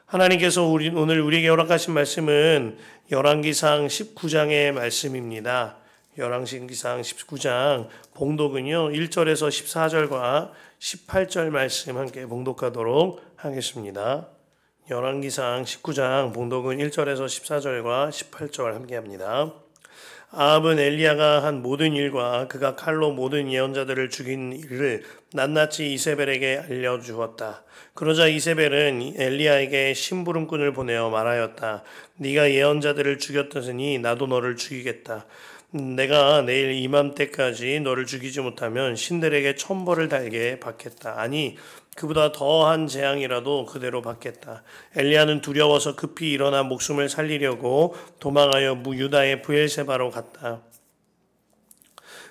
하나님께서 오늘 우리에게 허락하신 말씀은 열왕기상 19장의 말씀입니다. 열왕기상 19장 봉독은요 1절에서 14절과 18절 말씀 함께 봉독하도록 하겠습니다. 열왕기상 19장 봉독은 1절에서 14절과 18절 함께합니다. 아합은 엘리야가 한 모든 일과 그가 칼로 모든 예언자들을 죽인 일을 낱낱이 이세벨에게 알려주었다. 그러자 이세벨은 엘리야에게 심부름꾼을 보내어 말하였다. 네가 예언자들을 죽였더니 나도 너를 죽이겠다. 내가 내일 이맘때까지 너를 죽이지 못하면 신들에게 천벌을 달게 받겠다. 아니 그보다 더한 재앙이라도 그대로 받겠다. 엘리야는 두려워서 급히 일어나 목숨을 살리려고 도망하여 유다의 브엘세바로 갔다.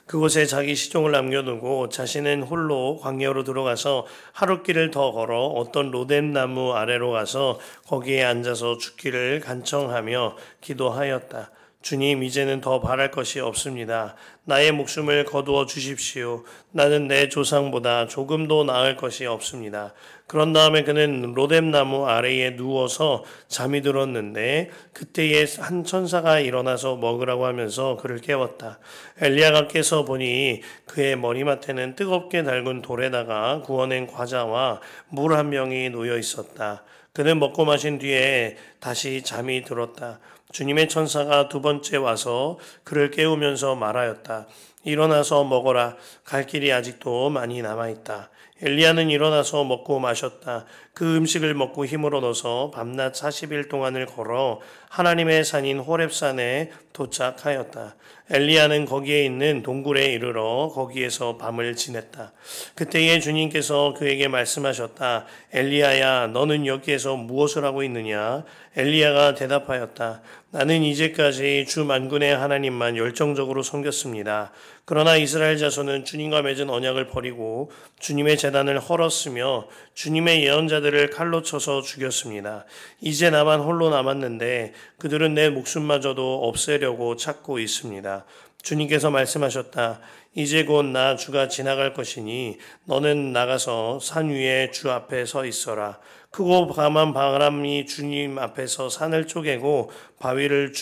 그곳에 자기 시종을 남겨두고 자신은 홀로 광야로 들어가서 하룻길을 더 걸어 어떤 로뎀나무 아래로 가서 거기에 앉아서 죽기를 간청하며 기도하였다. 주님, 이제는 더 바랄 것이 없습니다. 나의 목숨을 거두어 주십시오. 나는 내 조상보다 조금도 나을 것이 없습니다. 그런 다음에 그는 로뎀나무 아래에 누워서 잠이 들었는데 그때에 한 천사가 일어나서 먹으라고 하면서 그를 깨웠다. 엘리야가 깨서 보니 그의 머리맡에는 뜨겁게 달군 돌에다가 구워낸 과자와 물 한 병이 놓여 있었다. 그는 먹고 마신 뒤에 다시 잠이 들었다. 주님의 천사가 두 번째 와서 그를 깨우면서 말하였다. 일어나서 먹어라. 갈 길이 아직도 많이 남아있다. 엘리야는 일어나서 먹고 마셨다. 그 음식을 먹고 힘을 얻어서 밤낮 40일 동안을 걸어 하나님의 산인 호렙산에 도착하였다. 엘리야는 거기에 있는 동굴에 이르러 거기에서 밤을 지냈다. 그때에 주님께서 그에게 말씀하셨다. 엘리야야, 너는 여기에서 무엇을 하고 있느냐? 엘리야가 대답하였다. 나는 이제까지 주 만군의 하나님만 열정적으로 섬겼습니다. 그러나 이스라엘 자손은 주님과 맺은 언약을 버리고 주님의 제단을 헐었으며 주님의 예언자들을 칼로 쳐서 죽였습니다. 이제 나만 홀로 남았는데 그들은 내 목숨마저도 없애려고 찾고 있습니다. 주님께서 말씀하셨다. 이제 곧 나 주가 지나갈 것이니 너는 나가서 산 위에 주 앞에 서 있어라. 크고 강한 바람이 주님 앞에서 산을 쪼개고 바위를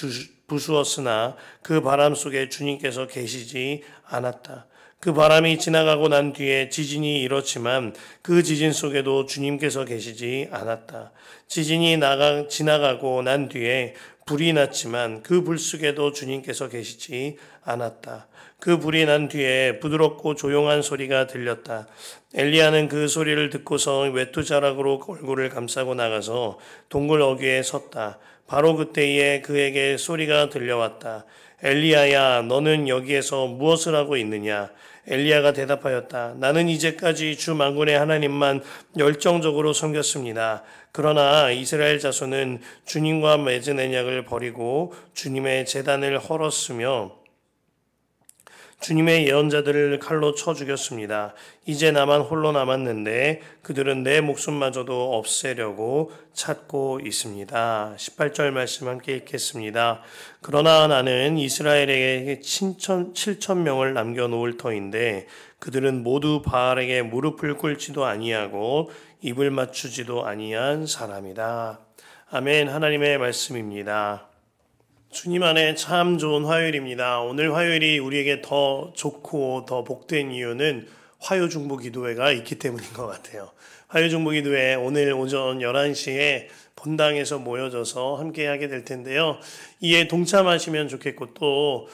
부수었으나 그 바람 속에 주님께서 계시지 않았다. 그 바람이 지나가고 난 뒤에 지진이 일었지만 그 지진 속에도 주님께서 계시지 않았다. 지진이 지나가고 난 뒤에 불이 났지만 그 불 속에도 주님께서 계시지 않았다. 그 불이 난 뒤에 부드럽고 조용한 소리가 들렸다. 엘리야는 그 소리를 듣고서 외투자락으로 얼굴을 감싸고 나가서 동굴 어귀에 섰다. 바로 그때에 그에게 소리가 들려왔다. 엘리야야, 너는 여기에서 무엇을 하고 있느냐? 엘리야가 대답하였다. 나는 이제까지 주 만군의 하나님만 열정적으로 섬겼습니다. 그러나 이스라엘 자손은 주님과 맺은 언약을 버리고 주님의 제단을 헐었으며 주님의 예언자들을 칼로 쳐 죽였습니다. 이제 나만 홀로 남았는데 그들은 내 목숨마저도 없애려고 찾고 있습니다. 18절 말씀 함께 읽겠습니다. 그러나 나는 이스라엘에게 7천 명을 남겨놓을 터인데 그들은 모두 바알에게 무릎을 꿇지도 아니하고 입을 맞추지도 아니한 사람이다. 아멘. 하나님의 말씀입니다. 주님 안에 참 좋은 화요일입니다. 오늘 화요일이 우리에게 더 좋고 더 복된 이유는 화요중보기도회가 있기 때문인 것 같아요. 화요중보기도회 오늘 오전 11시에 본당에서 모여져서 함께 하게 될 텐데요. 이에 동참하시면 좋겠고 또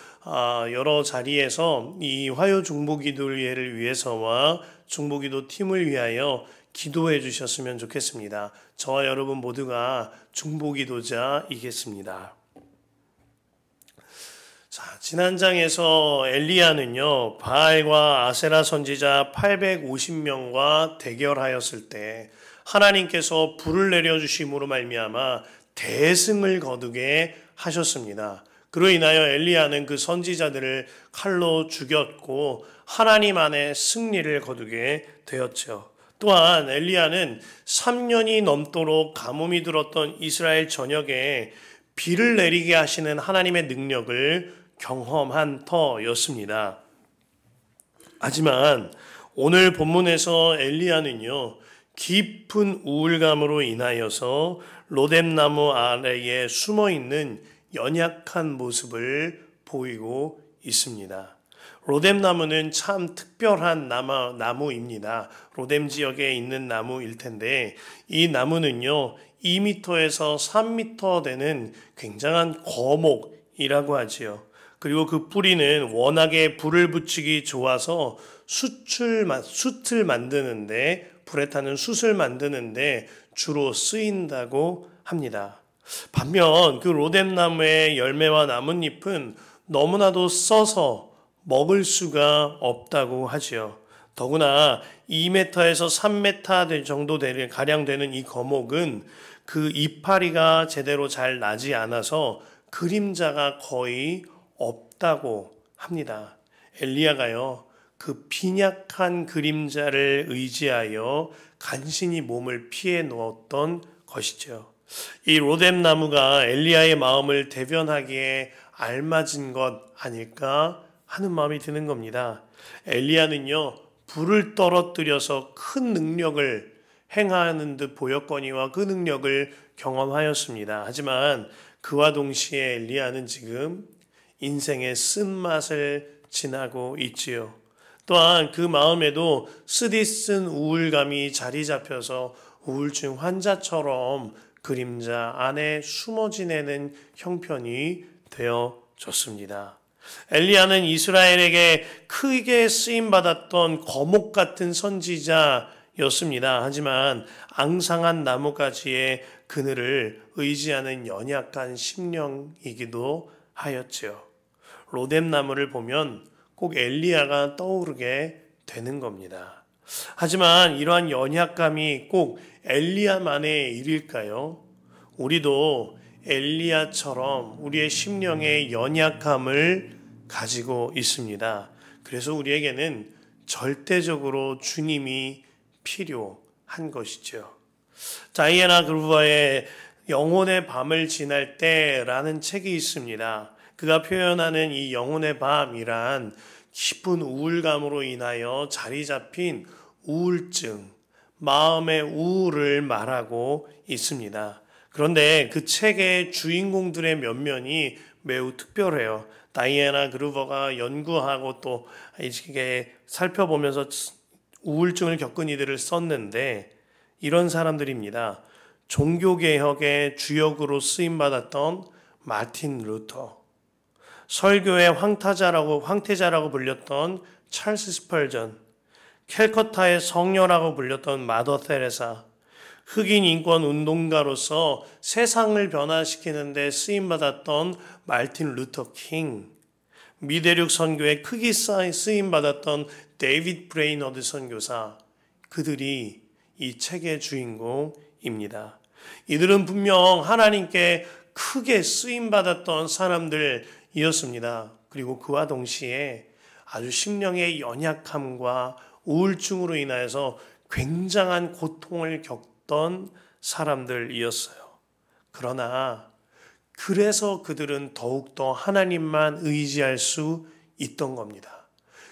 여러 자리에서 이 화요중보기도회를 위해서와 중보기도 팀을 위하여 기도해 주셨으면 좋겠습니다. 저와 여러분 모두가 중보기도자이겠습니다. 자, 지난 장에서 엘리야는요, 바알과 아세라 선지자 850명과 대결하였을 때 하나님께서 불을 내려주심으로 말미암아 대승을 거두게 하셨습니다. 그로 인하여 엘리야는 그 선지자들을 칼로 죽였고 하나님 안에 승리를 거두게 되었죠. 또한 엘리야는 3년이 넘도록 가뭄이 들었던 이스라엘 전역에 비를 내리게 하시는 하나님의 능력을 경험한 터였습니다. 하지만 오늘 본문에서 엘리야는요, 깊은 우울감으로 인하여서 로뎀나무 아래에 숨어있는 연약한 모습을 보이고 있습니다. 로뎀나무는 참 특별한 나무입니다. 로뎀 지역에 있는 나무일 텐데 이 나무는요 2m에서 3m 되는 굉장한 거목이라고 하지요. 그리고 그 뿌리는 워낙에 불을 붙이기 좋아서 숯을 만드는데 불에 타는 숯을 만드는데 주로 쓰인다고 합니다. 반면 그 로뎀나무의 열매와 나뭇잎은 너무나도 써서 먹을 수가 없다고 하지요. 더구나 2m에서 3m 정도 가량 되는 이 거목은 그 이파리가 제대로 잘 나지 않아서 그림자가 거의 없다고 합니다. 엘리야가요, 그 빈약한 그림자를 의지하여 간신히 몸을 피해 놓았던 것이죠. 이 로뎀나무가 엘리야의 마음을 대변하기에 알맞은 것 아닐까 하는 마음이 드는 겁니다. 엘리야는요, 불을 떨어뜨려서 큰 능력을 행하는 듯 보였거니와 그 능력을 경험하였습니다. 하지만 그와 동시에 엘리야는 지금 인생의 쓴맛을 지나고 있지요. 또한 그 마음에도 쓰디쓴 우울감이 자리 잡혀서 우울증 환자처럼 그림자 안에 숨어 지내는 형편이 되어졌습니다. 엘리야는 이스라엘에게 크게 쓰임받았던 거목 같은 선지자였습니다. 하지만 앙상한 나무가지의 그늘을 의지하는 연약한 심령이기도 하였지요. 로뎀나무를 보면 꼭 엘리야가 떠오르게 되는 겁니다. 하지만 이러한 연약감이 꼭 엘리야만의 일일까요? 우리도 엘리야처럼 우리의 심령의 연약함을 가지고 있습니다. 그래서 우리에게는 절대적으로 주님이 필요한 것이죠. 다이애나 그루버의 영혼의 밤을 지날 때라는 책이 있습니다. 그가 표현하는 이 영혼의 밤이란 깊은 우울감으로 인하여 자리 잡힌 우울증, 마음의 우울을 말하고 있습니다. 그런데 그 책의 주인공들의 면면이 매우 특별해요. 다이애나 그루버가 연구하고 또 이게 살펴보면서 우울증을 겪은 이들을 썼는데 이런 사람들입니다. 종교개혁의 주역으로 쓰임받았던 마틴 루터, 설교의 황태자라고 불렸던 찰스 스펄전, 캘커타의 성녀라고 불렸던 마더 테레사, 흑인 인권 운동가로서 세상을 변화시키는 데 쓰임받았던 마틴 루터 킹, 미대륙 선교에 크게 쓰임받았던 데이비드 브레이너드 선교사, 그들이 이 책의 주인공입니다. 이들은 분명 하나님께 크게 쓰임받았던 사람들이었습니다. 그리고 그와 동시에 아주 심령의 연약함과 우울증으로 인하여서 굉장한 고통을 겪던 사람들이었어요. 그러나 그래서 그들은 더욱더 하나님만 의지할 수 있던 겁니다.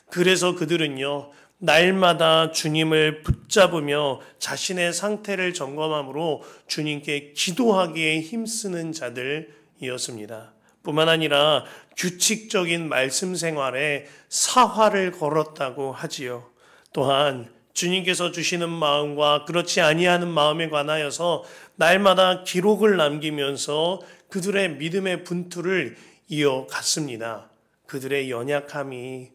그래서 그들은요, 날마다 주님을 붙잡으며 자신의 상태를 점검함으로 주님께 기도하기에 힘쓰는 자들이었습니다. 뿐만 아니라 규칙적인 말씀 생활에 사활을 걸었다고 하지요. 또한 주님께서 주시는 마음과 그렇지 아니하는 마음에 관하여서 날마다 기록을 남기면서 그들의 믿음의 분투를 이어갔습니다. 그들의 연약함이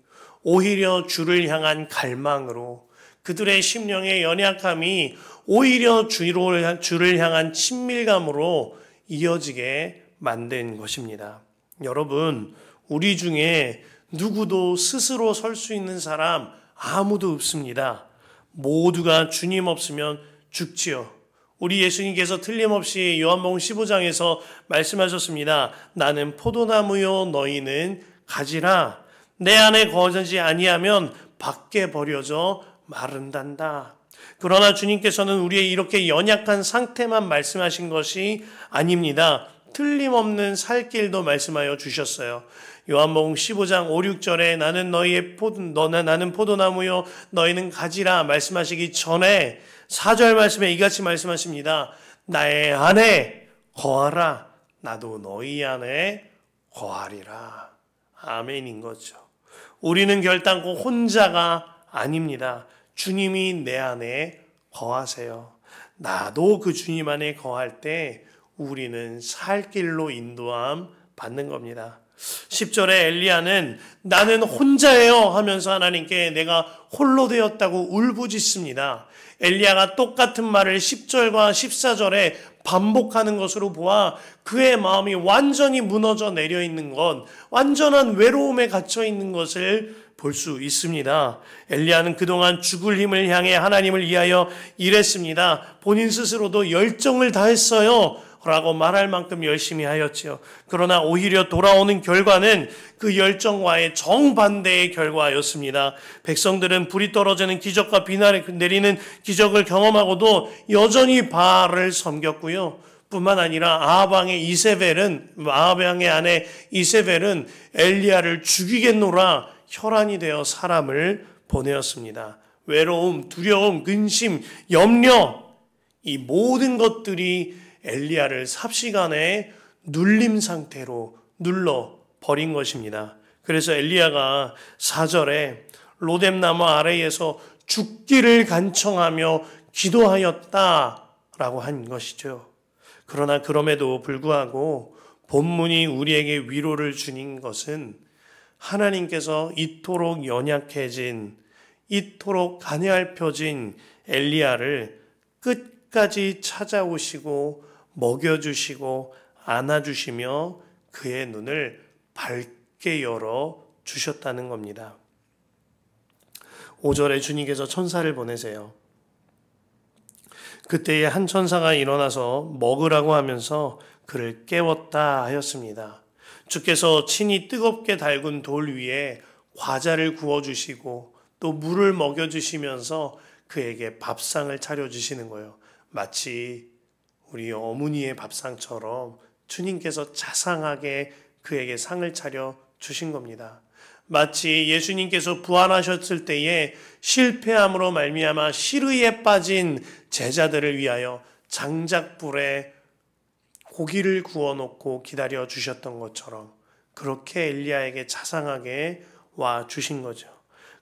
오히려 주를 향한 갈망으로, 그들의 심령의 연약함이 오히려 주를 향한 친밀감으로 이어지게 만든 것입니다. 여러분, 우리 중에 누구도 스스로 설 수 있는 사람 아무도 없습니다. 모두가 주님 없으면 죽지요. 우리 예수님께서 틀림없이 요한복음 15장에서 말씀하셨습니다. 나는 포도나무요 너희는 가지라. 내 안에 거하지 아니하면 밖에 버려져 마른단다. 그러나 주님께서는 우리의 이렇게 연약한 상태만 말씀하신 것이 아닙니다. 틀림없는 살 길도 말씀하여 주셨어요. 요한복음 15장 5, 6절에 나는 포도나무요 너희는 가지라 말씀하시기 전에 4절 말씀에 이같이 말씀하십니다. 나의 안에 거하라 나도 너희 안에 거하리라. 아멘인 거죠. 우리는 결단코 혼자가 아닙니다. 주님이 내 안에 거하세요. 나도 그 주님 안에 거할 때 우리는 살 길로 인도함 받는 겁니다. 10절에 엘리야는 나는 혼자예요 하면서 하나님께 내가 홀로 되었다고 울부짖습니다. 엘리야가 똑같은 말을 10절과 14절에 반복하는 것으로 보아 그의 마음이 완전히 무너져 내려 있는 것, 완전한 외로움에 갇혀 있는 것을 볼 수 있습니다. 엘리야는 그동안 죽을 힘을 향해 하나님을 위하여 일했습니다. 본인 스스로도 열정을 다했어요 라고 말할 만큼 열심히 하였지요. 그러나 오히려 돌아오는 결과는 그 열정과의 정반대의 결과였습니다. 백성들은 불이 떨어지는 기적과 비난을 내리는 기적을 경험하고도 여전히 바알을 섬겼고요. 뿐만 아니라 아합왕의 아내 이세벨은 엘리야를 죽이겠노라 혈안이 되어 사람을 보내었습니다. 외로움, 두려움, 근심, 염려, 이 모든 것들이 엘리야를 삽시간에 눌림 상태로 눌러 버린 것입니다. 그래서 엘리야가 4절에 로뎀나무 아래에서 죽기를 간청하며 기도하였다라고 한 것이죠. 그러나 그럼에도 불구하고 본문이 우리에게 위로를 주는 것은 하나님께서 이토록 연약해진, 이토록 가냘펴진 엘리야를 끝까지 찾아오시고 먹여주시고 안아주시며 그의 눈을 밝게 열어 주셨다는 겁니다. 5절에 주님께서 천사를 보내세요. 그때에 한 천사가 일어나서 먹으라고 하면서 그를 깨웠다 하였습니다. 주께서 친히 뜨겁게 달군 돌 위에 과자를 구워주시고 또 물을 먹여주시면서 그에게 밥상을 차려주시는 거예요. 마치 우리 어머니의 밥상처럼 주님께서 자상하게 그에게 상을 차려 주신 겁니다. 마치 예수님께서 부활하셨을 때에 실패함으로 말미암아 시르에 빠진 제자들을 위하여 장작불에 고기를 구워놓고 기다려 주셨던 것처럼 그렇게 엘리야에게 자상하게 와 주신 거죠.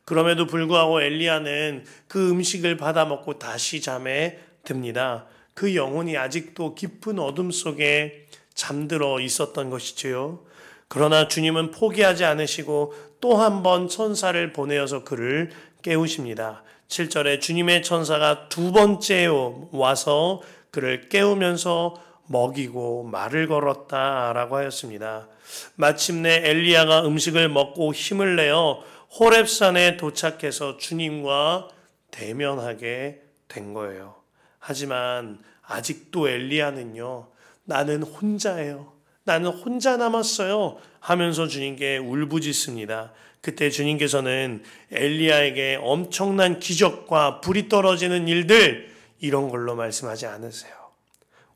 그럼에도 불구하고 엘리야는 그 음식을 받아 먹고 다시 잠에 듭니다. 그 영혼이 아직도 깊은 어둠 속에 잠들어 있었던 것이지요. 그러나 주님은 포기하지 않으시고 또 한 번 천사를 보내어서 그를 깨우십니다. 7절에 주님의 천사가 두 번째 와서 그를 깨우면서 먹이고 말을 걸었다라고 하였습니다. 마침내 엘리야가 음식을 먹고 힘을 내어 호렙산에 도착해서 주님과 대면하게 된 거예요. 하지만 아직도 엘리야는요, 나는 혼자예요. 나는 혼자 남았어요. 하면서 주님께 울부짖습니다. 그때 주님께서는 엘리야에게 엄청난 기적과 불이 떨어지는 일들 이런 걸로 말씀하지 않으세요.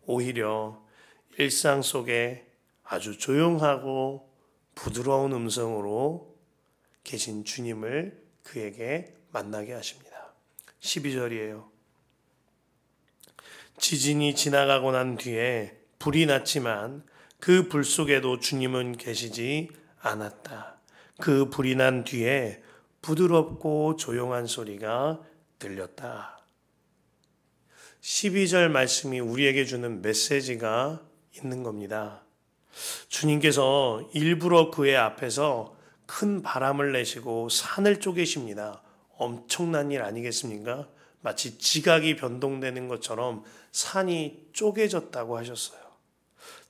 오히려 일상 속에 아주 조용하고 부드러운 음성으로 계신 주님을 그에게 만나게 하십니다. 12절이에요. 지진이 지나가고 난 뒤에 불이 났지만 그 불 속에도 주님은 계시지 않았다. 그 불이 난 뒤에 부드럽고 조용한 소리가 들렸다. 12절 말씀이 우리에게 주는 메시지가 있는 겁니다. 주님께서 일부러 그의 앞에서 큰 바람을 내시고 산을 쪼개십니다. 엄청난 일 아니겠습니까? 마치 지각이 변동되는 것처럼 산이 쪼개졌다고 하셨어요.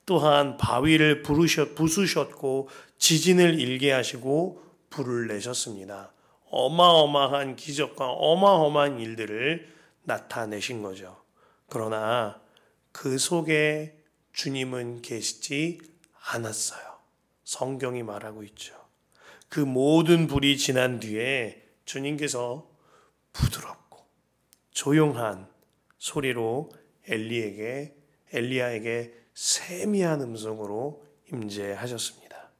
또한 바위를 부수셨고 지진을 일게 하시고 불을 내셨습니다. 어마어마한 기적과 어마어마한 일들을 나타내신 거죠. 그러나 그 속에 주님은 계시지 않았어요. 성경이 말하고 있죠. 그 모든 불이 지난 뒤에 주님께서 부드럽고 조용한 소리로 엘리야에게 세미한 음성으로 임재하셨습니다.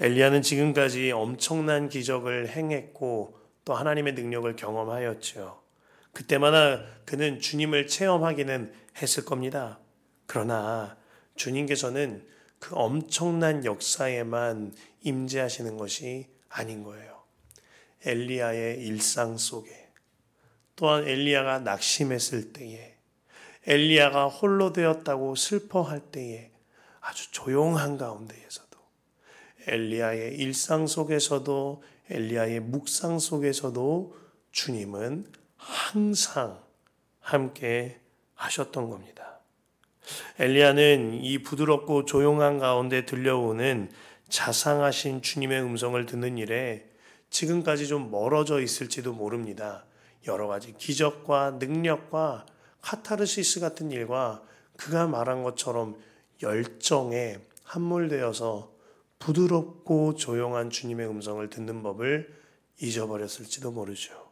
엘리야는 지금까지 엄청난 기적을 행했고 또 하나님의 능력을 경험하였죠. 그때마다 그는 주님을 체험하기는 했을 겁니다. 그러나 주님께서는 그 엄청난 역사에만 임재하시는 것이 아닌 거예요. 엘리야의 일상 속에, 또한 엘리야가 낙심했을 때에, 엘리야가 홀로 되었다고 슬퍼할 때에, 아주 조용한 가운데에서도, 엘리야의 일상 속에서도, 엘리야의 묵상 속에서도 주님은 항상 함께 하셨던 겁니다. 엘리야는 이 부드럽고 조용한 가운데 들려오는 자상하신 주님의 음성을 듣는 일에 지금까지 좀 멀어져 있을지도 모릅니다. 여러 가지 기적과 능력과 카타르시스 같은 일과 그가 말한 것처럼 열정에 함몰되어서 부드럽고 조용한 주님의 음성을 듣는 법을 잊어버렸을지도 모르죠.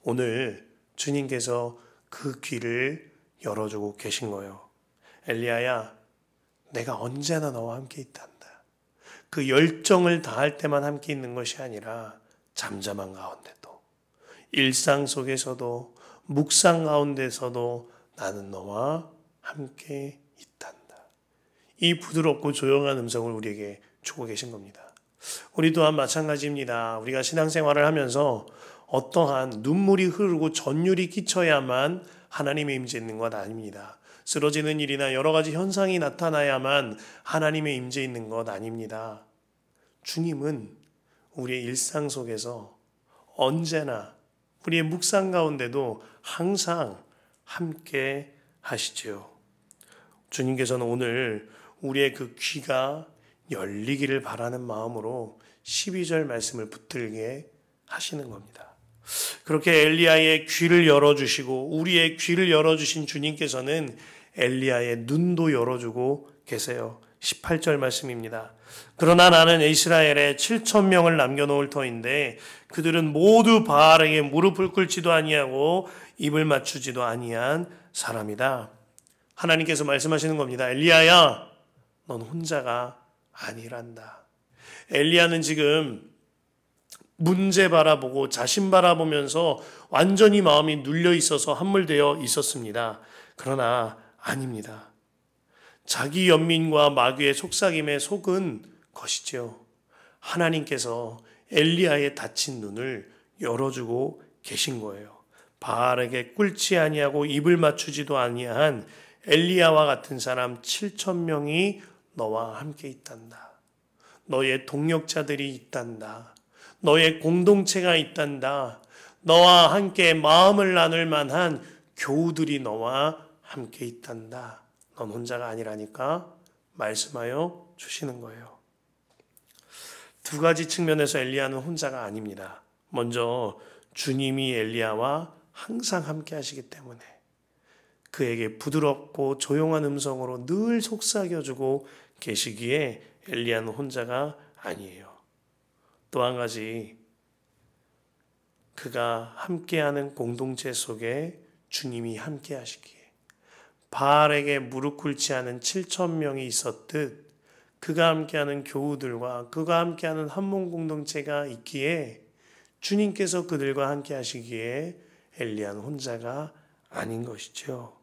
오늘 주님께서 그 귀를 열어주고 계신 거예요. 엘리야야, 내가 언제나 너와 함께 있단다. 그 열정을 다할 때만 함께 있는 것이 아니라 잠잠한 가운데도, 일상 속에서도, 묵상 가운데서도 나는 너와 함께 있단다. 이 부드럽고 조용한 음성을 우리에게 주고 계신 겁니다. 우리 또한 마찬가지입니다. 우리가 신앙생활을 하면서 어떠한 눈물이 흐르고 전율이 끼쳐야만 하나님의 임재 있는 것 아닙니다. 쓰러지는 일이나 여러 가지 현상이 나타나야만 하나님의 임재 있는 것 아닙니다. 주님은 우리의 일상 속에서 언제나 우리의 묵상 가운데도 항상 함께 하시지요. 주님께서는 오늘 우리의 그 귀가 열리기를 바라는 마음으로 12절 말씀을 붙들게 하시는 겁니다. 그렇게 엘리야의 귀를 열어주시고 우리의 귀를 열어주신 주님께서는 엘리야의 눈도 열어주고 계세요. 18절 말씀입니다. 그러나 나는 이스라엘에 7,000명을 남겨놓을 터인데 그들은 모두 바알에게 무릎을 꿇지도 아니하고 입을 맞추지도 아니한 사람이다. 하나님께서 말씀하시는 겁니다. 엘리야야, 넌 혼자가 아니란다. 엘리야는 지금 문제 바라보고 자신 바라보면서 완전히 마음이 눌려 있어서 함몰되어 있었습니다. 그러나 아닙니다. 자기 연민과 마귀의 속삭임에 속은 것이지요. 하나님께서 엘리야의 닫힌 눈을 열어주고 계신 거예요. 바알에게 꿇지 아니하고 입을 맞추지도 아니한 엘리야와 같은 사람 7,000명이 너와 함께 있단다. 너의 동력자들이 있단다. 너의 공동체가 있단다. 너와 함께 마음을 나눌 만한 교우들이 너와 함께 있단다. 넌 혼자가 아니라니까 말씀하여 주시는 거예요. 두 가지 측면에서 엘리야는 혼자가 아닙니다. 먼저 주님이 엘리야와 항상 함께 하시기 때문에 그에게 부드럽고 조용한 음성으로 늘 속삭여주고 계시기에 엘리야는 혼자가 아니에요. 또 한 가지, 그가 함께하는 공동체 속에 주님이 함께 하시기에 바알에게 무릎 꿇지 않은 7,000명이 있었듯 그가 함께하는 교우들과 그가 함께하는 한몸 공동체가 있기에 주님께서 그들과 함께 하시기에 엘리야는 혼자가 아닌 것이죠.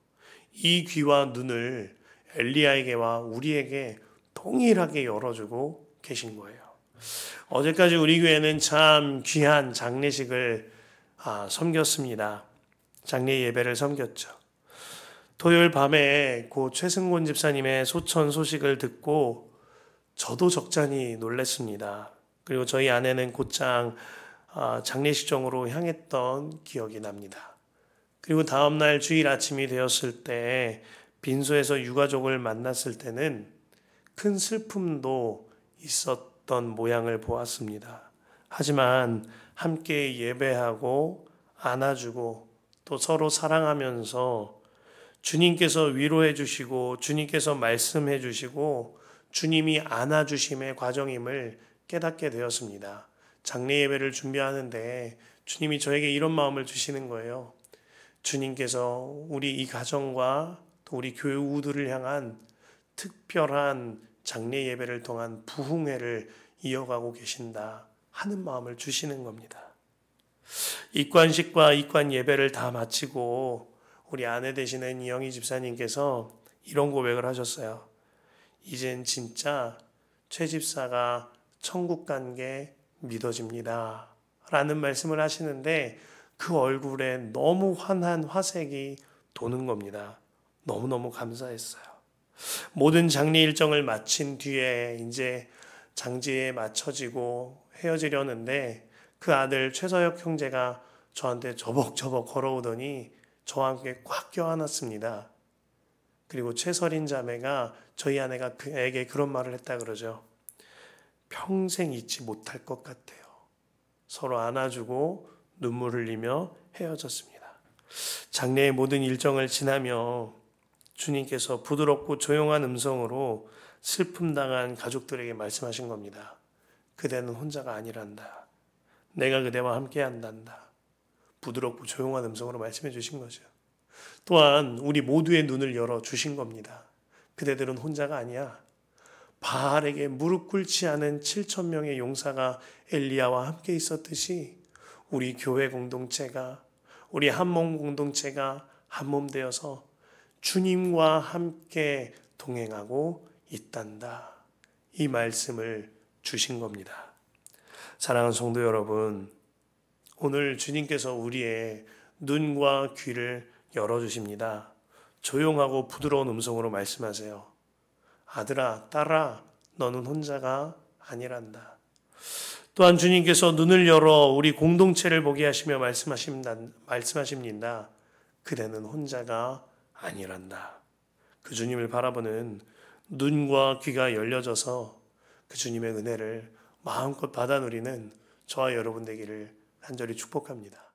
이 귀와 눈을 엘리야에게와 우리에게 동일하게 열어주고 계신 거예요. 어제까지 우리 교회는 참 귀한 장례식을 섬겼습니다. 장례 예배를 섬겼죠. 토요일 밤에 고 최승곤 집사님의 소천 소식을 듣고 저도 적잖이 놀랐습니다. 그리고 저희 아내는 곧장 장례식장으로 향했던 기억이 납니다. 그리고 다음날 주일 아침이 되었을 때 빈소에서 유가족을 만났을 때는 큰 슬픔도 있었던 모양을 보았습니다. 하지만 함께 예배하고 안아주고 또 서로 사랑하면서 주님께서 위로해 주시고 주님께서 말씀해 주시고 주님이 안아주심의 과정임을 깨닫게 되었습니다. 장례 예배를 준비하는데 주님이 저에게 이런 마음을 주시는 거예요. 주님께서 우리 이 가정과 또 우리 교우들을 향한 특별한 장례 예배를 통한 부흥회를 이어가고 계신다 하는 마음을 주시는 겁니다. 입관식과 입관 예배를 다 마치고 우리 아내 되시는 이영희 집사님께서 이런 고백을 하셨어요. 이젠 진짜 최 집사가 천국 간 게 믿어집니다 라는 말씀을 하시는데 그 얼굴에 너무 환한 화색이 도는 겁니다. 너무너무 감사했어요. 모든 장례 일정을 마친 뒤에 이제 장지에 맞춰지고 헤어지려는데 그 아들 최서혁 형제가 저한테 저벅저벅 걸어오더니 저와 함께 꽉 껴안았습니다. 그리고 최설인 자매가 저희 아내가 그에게 그런 말을 했다 그러죠. 평생 잊지 못할 것 같아요. 서로 안아주고 눈물 흘리며 헤어졌습니다. 장례의 모든 일정을 지나며 주님께서 부드럽고 조용한 음성으로 슬픔당한 가족들에게 말씀하신 겁니다. 그대는 혼자가 아니란다. 내가 그대와 함께 한단다. 부드럽고 조용한 음성으로 말씀해 주신 거죠. 또한 우리 모두의 눈을 열어 주신 겁니다. 그대들은 혼자가 아니야. 바알에게 무릎 꿇지 않은 7천 명의 용사가 엘리야와 함께 있었듯이 우리 교회 공동체가 우리 한몸 공동체가 한몸 되어서 주님과 함께 동행하고 있단다. 이 말씀을 주신 겁니다. 사랑하는 성도 여러분, 오늘 주님께서 우리의 눈과 귀를 열어주십니다. 조용하고 부드러운 음성으로 말씀하세요. 아들아, 딸아, 너는 혼자가 아니란다. 또한 주님께서 눈을 열어 우리 공동체를 보게 하시며 말씀하십니다. 그대는 혼자가 아니란다. 그 주님을 바라보는 눈과 귀가 열려져서 그 주님의 은혜를 마음껏 받아 누리는 저와 여러분 되기를 간절히 축복합니다.